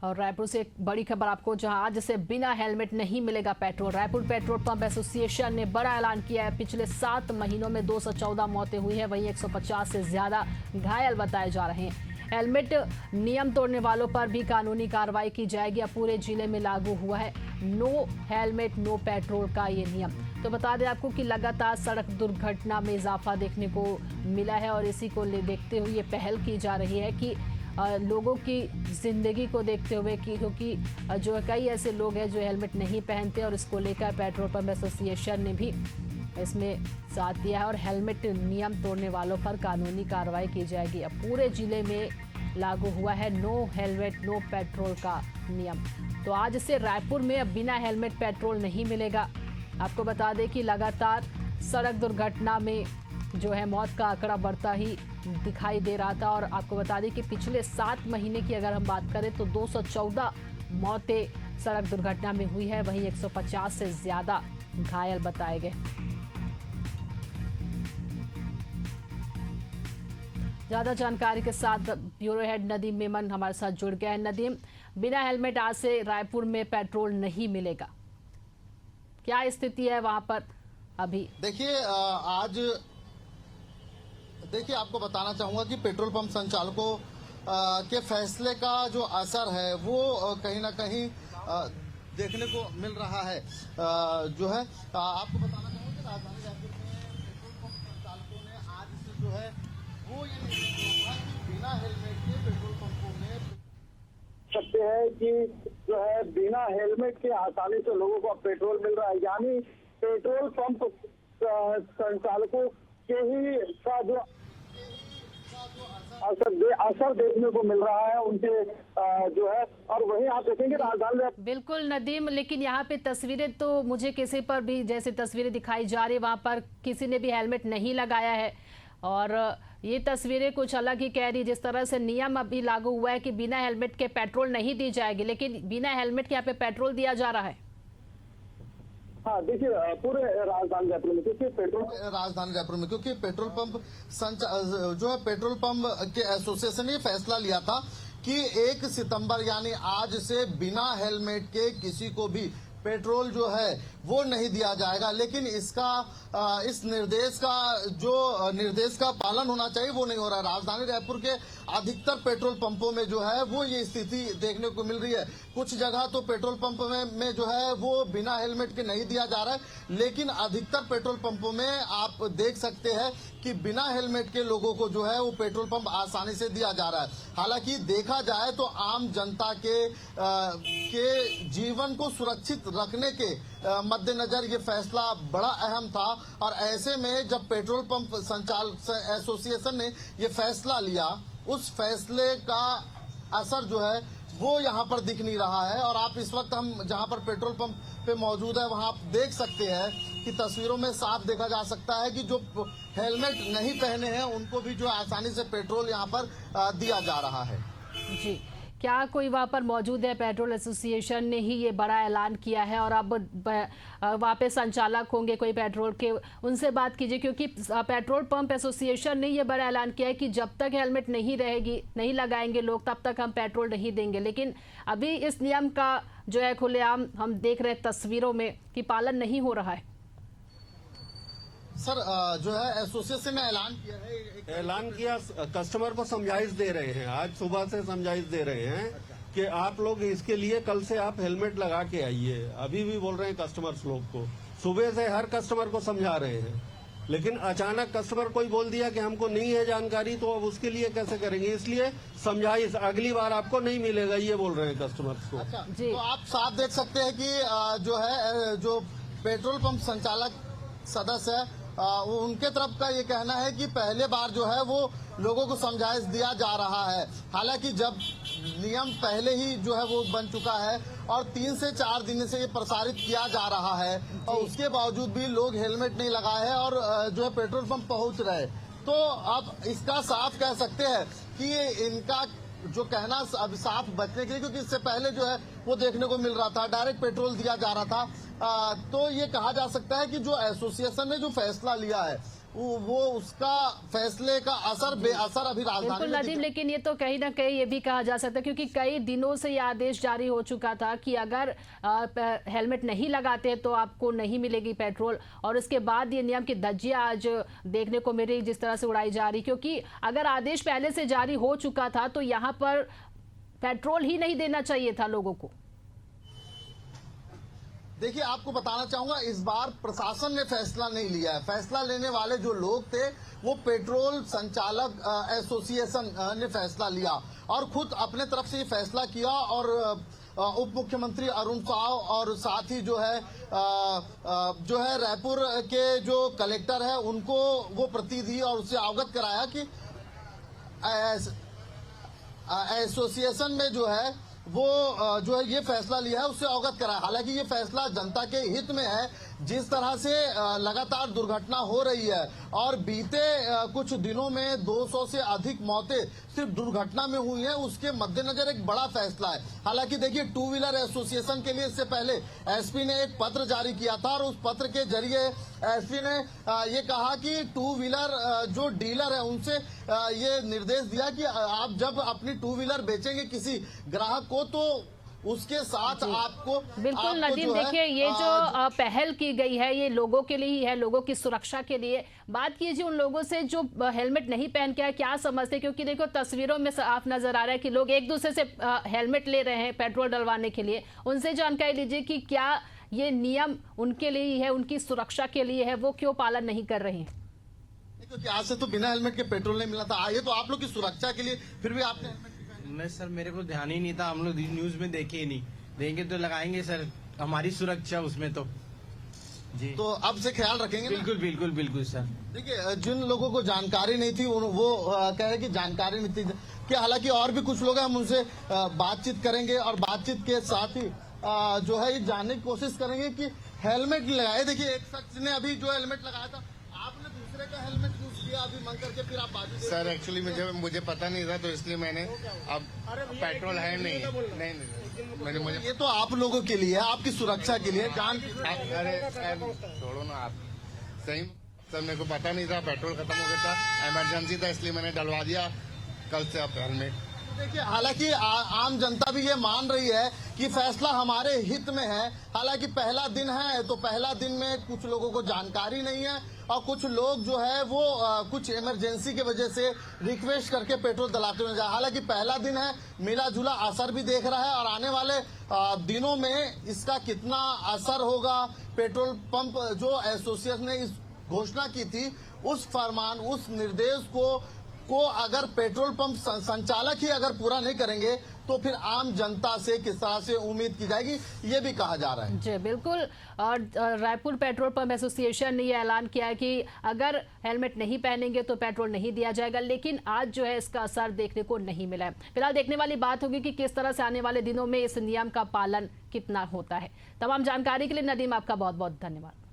और रायपुर से एक बड़ी खबर आपको, जहां आज से बिना हेलमेट नहीं मिलेगा petrol. Raipur petrol pump association ने बड़ा ऐलान किया है। पिछले 7 महीनों में 214 मौतें हुई हैं, वहीं 150 से ज्यादा घायल बताए जा रहे हैं। हेलमेट नियम तोड़ने वालों पर भी कानूनी कार्रवाई की जाएगी। अब पूरे जिले में लागू हुआ है नो हेलमेट नो पेट्रोल का ये नियम। तो बता दें आपको कि लगातार सड़क दुर्घटना में इजाफा देखने को मिला है और इसी को देखते हुए ये पहल की जा रही है कि लोगों की जिंदगी को देखते हुए, क्योंकि जो कई ऐसे लोग हैं जो हेलमेट नहीं पहनते, और इसको लेकर पेट्रोल पंप एसोसिएशन ने भी इसमें साथ दिया है और हेलमेट नियम तोड़ने वालों पर कानूनी कार्रवाई की जाएगी। अब पूरे जिले में लागू हुआ है नो हेलमेट नो पेट्रोल का नियम। तो आज से रायपुर में अब बिना हेलमेट पेट्रोल नहीं मिलेगा। आपको बता दें कि लगातार सड़क दुर्घटना में जो है मौत का आंकड़ा बढ़ता ही दिखाई दे रहा था, और आपको बता दें कि पिछले 7 महीने की अगर हम बात करें तो 214 मौतें सड़क दुर्घटना में हुई है, वहीं 150 से ज्यादा घायल बताए गए। ज्यादा जानकारी के साथ ब्यूरो हेड नदीम मेमन हमारे साथ जुड़ गया है। नदीम, बिना हेलमेट आज से रायपुर में पेट्रोल नहीं मिलेगा, क्या स्थिति है वहां पर अभी? देखिए आपको बताना चाहूंगा कि पेट्रोल पंप संचालकों के फैसले का जो असर है वो कहीं ना कहीं देखने को मिल रहा है। जो है आपको बताना चाहूंगा कि राजधानी रायपुर में पेट्रोल पंप संचालकों ने आज से जो है वो ये निर्णय लिया था कि बिना हेलमेट के पेट्रोल पंपों में सकते हैं कि जो है बिना हेलमेट के आसानी से लोगों को पेट्रोल मिल रहा है। यानी पेट्रोल पंप संचालकों के ही का जो असर देखने को मिल रहा है उनके जो है, और वहीं आप देखेंगे राजधानी में। बिल्कुल नदीम, लेकिन यहाँ पे तस्वीरें तो मुझे किसी पर भी जैसे तस्वीरें दिखाई जा रही, वहां पर किसी ने भी हेलमेट नहीं लगाया है, और ये तस्वीरें कुछ अलग ही कह रही। जिस तरह से नियम अभी लागू हुआ है कि बिना हेलमेट के पेट्रोल नहीं दी जाएगी, लेकिन बिना हेलमेट के यहाँ पे पेट्रोल दिया जा रहा है। हाँ देखिए, पूरे राजधानी रायपुर में क्योंकि पेट्रोल पंप जो है पेट्रोल पंप के एसोसिएशन ने ये फैसला लिया था कि 1 सितंबर यानी आज से बिना हेलमेट के किसी को भी पेट्रोल जो है वो नहीं दिया जाएगा। लेकिन इस निर्देश का पालन होना चाहिए वो नहीं हो रहा है। राजधानी रायपुर के अधिकतर पेट्रोल पंपों में जो है वो ये स्थिति देखने को मिल रही है। कुछ जगह तो पेट्रोल पंप में जो है वो बिना हेलमेट के नहीं दिया जा रहा है, लेकिन अधिकतर पेट्रोल पंपों में आप देख सकते हैं कि बिना हेलमेट के लोगों को जो है वो पेट्रोल पंप आसानी से दिया जा रहा है। हालांकि देखा जाए तो आम जनता के जीवन को सुरक्षित रखने के मद्देनजर ये फैसला बड़ा अहम था, और ऐसे में जब पेट्रोल पंप संचालक एसोसिएशन ने ये फैसला लिया, उस फैसले का असर जो है वो यहाँ पर दिख नहीं रहा है। और आप इस वक्त हम जहाँ पर पेट्रोल पंप पे मौजूद है वहाँ आप देख सकते हैं कि तस्वीरों में साफ देखा जा सकता है कि जो हेलमेट नहीं पहने हैं उनको भी जो आसानी से पेट्रोल यहाँ पर दिया जा रहा है। जी, क्या कोई वहाँ पर मौजूद है? पेट्रोल एसोसिएशन ने ही ये बड़ा ऐलान किया है, और अब वहाँ पे संचालक होंगे कोई पेट्रोल के, उनसे बात कीजिए, क्योंकि पेट्रोल पंप एसोसिएशन ने ये बड़ा ऐलान किया है कि जब तक हेलमेट नहीं लगाएंगे लोग, तब तक हम पेट्रोल नहीं देंगे। लेकिन अभी इस नियम का जो है खुलेआम हम देख रहे हैं तस्वीरों में कि पालन नहीं हो रहा है। सर जो है एसोसिएशन ने ऐलान किया, कस्टमर को समझाइश दे रहे हैं, आज सुबह से समझाइश दे रहे हैं कि आप लोग इसके लिए कल से आप हेलमेट लगा के आइए। अभी भी बोल रहे हैं कस्टमर्स लोग को, सुबह से हर कस्टमर को समझा रहे हैं, लेकिन अचानक कस्टमर कोई बोल दिया कि हमको नहीं है जानकारी, तो अब उसके लिए कैसे करेंगे? इसलिए समझाइश अगली बार आपको नहीं मिलेगा, ये बोल रहे हैं कस्टमर्स को। अच्छा, तो आप साफ देख सकते हैं कि जो है जो पेट्रोल पंप संचालक सदस्य है उनके तरफ का ये कहना है कि पहले बार जो है वो लोगों को समझाइश दिया जा रहा है। हालांकि जब नियम पहले ही जो है वो बन चुका है और 3 से 4 दिन से ये प्रसारित किया जा रहा है, और उसके बावजूद भी लोग हेलमेट नहीं लगाए हैं और जो है पेट्रोल पंप पहुंच रहे, तो अब इसका साफ कह सकते हैं कि इनका जो कहना अब साफ बचने के लिए, क्योंकि इससे पहले जो है वो देखने को मिल रहा था डायरेक्ट पेट्रोल दिया जा रहा था, तो ये कहा जा सकता है कि जो एसोसिएशन ने जो फैसला लिया है वो उसका फैसले का असर बेअसर अभी राजधानी बिल्कुल में नदीम, दिख- लेकिन ये तो कहीं ना कहीं ये भी कहा जा सकता है क्योंकि कई दिनों से ये आदेश जारी हो चुका था कि अगर हेलमेट नहीं लगाते तो आपको नहीं मिलेगी पेट्रोल, और उसके बाद ये नियम की धज्जियां आज देखने को मिल रही जिस तरह से उड़ाई जा रही, क्योंकि अगर आदेश पहले से जारी हो चुका था तो यहाँ पर पेट्रोल ही नहीं देना चाहिए था लोगों को। देखिए, आपको बताना चाहूंगा, इस बार प्रशासन ने फैसला नहीं लिया है। फैसला लेने वाले जो लोग थे वो पेट्रोल संचालक एसोसिएशन ने फैसला लिया और खुद अपने तरफ से ये फैसला किया, और उप मुख्यमंत्री अरुण साव और साथ ही जो है रायपुर के जो कलेक्टर है उनको वो प्रति दी और उससे अवगत कराया कि एसोसिएशन में जो है वो जो है ये फैसला लिया है, उससे अवगत करा। हालांकि ये फैसला जनता के हित में है। जिस तरह से लगातार दुर्घटना हो रही है और बीते कुछ दिनों में 200 से अधिक मौतें सिर्फ दुर्घटना में हुई हैं, उसके मद्देनजर एक बड़ा फैसला है। हालांकि देखिए, टू व्हीलर एसोसिएशन के लिए इससे पहले एसपी ने एक पत्र जारी किया था और उस पत्र के जरिए एसपी ने ये कहा कि टू व्हीलर जो डीलर है उनसे ये निर्देश दिया कि आप जब अपनी टू व्हीलर बेचेंगे किसी ग्राहक को तो उसके साथ आपको बिल्कुल नदीम, देखिए ये जो पहल की गई है ये लोगों के लिए ही है, लोगों की सुरक्षा के लिए। बात कीजिए उन लोगों से जो हेलमेट नहीं पहन के आए, क्या समझते हैं? क्योंकि देखो तस्वीरों में साफ नजर आ रहा है कि लोग एक दूसरे से हेलमेट ले रहे हैं पेट्रोल डलवाने के लिए। उनसे जानकारी लीजिए कि क्या ये नियम उनके लिए ही है, उनकी सुरक्षा के लिए है, वो क्यों पालन नहीं कर रहे हैं? क्योंकि आज से तो बिना हेलमेट के पेट्रोल नहीं मिला था। ये तो आप लोग की सुरक्षा के लिए, फिर भी आपने नहीं सर, मेरे को ध्यान ही नहीं था, हम लोग न्यूज में देखे ही नहीं। देंगे तो लगाएंगे सर, हमारी सुरक्षा उसमें तो जी। तो अब से ख्याल रखेंगे ना? बिल्कुल बिल्कुल बिल्कुल सर। देखिए, जिन लोगों को जानकारी नहीं थी वो कह रहे कि जानकारी नहीं थी कि, हालांकि और भी कुछ लोग हैं, हम उनसे बातचीत करेंगे और बातचीत के साथ ही जो है ये जानने की कोशिश करेंगे कि हेलमेट लगाए। देखिए, एक शख्स ने अभी जो हेलमेट लगाया था, आपने दूसरे का हेलमेट यूज किया अभी मन करके, फिर आप बाजू सर एक्चुअली मुझे पता नहीं था, तो इसलिए मैंने, अब पेट्रोल है नहीं मैंने मुझे ये तो आप लोगों के लिए है, आपकी सुरक्षा के लिए जान। अरे छोड़ो ना आप, सही सर मेरे को पता नहीं था, पेट्रोल खत्म हो गया था, इमरजेंसी था, इसलिए मैंने डलवा दिया कल से अब हेलमेट। देखिए, हालांकि आम जनता भी ये मान रही है कि फैसला हमारे हित में है। हालांकि पहला दिन है तो पहला दिन में कुछ लोगों को जानकारी नहीं है और कुछ लोग जो है वो कुछ इमरजेंसी की वजह से रिक्वेस्ट करके पेट्रोल डलाते हुए जाए। हालांकि पहला दिन है, मिला जुला असर भी देख रहा है और आने वाले दिनों में इसका कितना असर होगा, पेट्रोल पंप जो एसोसिएशन ने इस घोषणा की थी उस फरमान, उस निर्देश को अगर पेट्रोल पंप संचालक ही अगर पूरा नहीं करेंगे तो फिर आम जनता से किस तरह से उम्मीद की जाएगी, ये भी कहा जा रहा है। जी बिल्कुल। और रायपुर पेट्रोल पंप एसोसिएशन ने ये ऐलान किया है कि अगर हेलमेट नहीं पहनेंगे तो पेट्रोल नहीं दिया जाएगा, लेकिन आज जो है इसका असर देखने को नहीं मिला है। फिलहाल देखने वाली बात होगी कि किस तरह से आने वाले दिनों में इस नियम का पालन कितना होता है। तमाम जानकारी के लिए नदीम आपका बहुत बहुत धन्यवाद।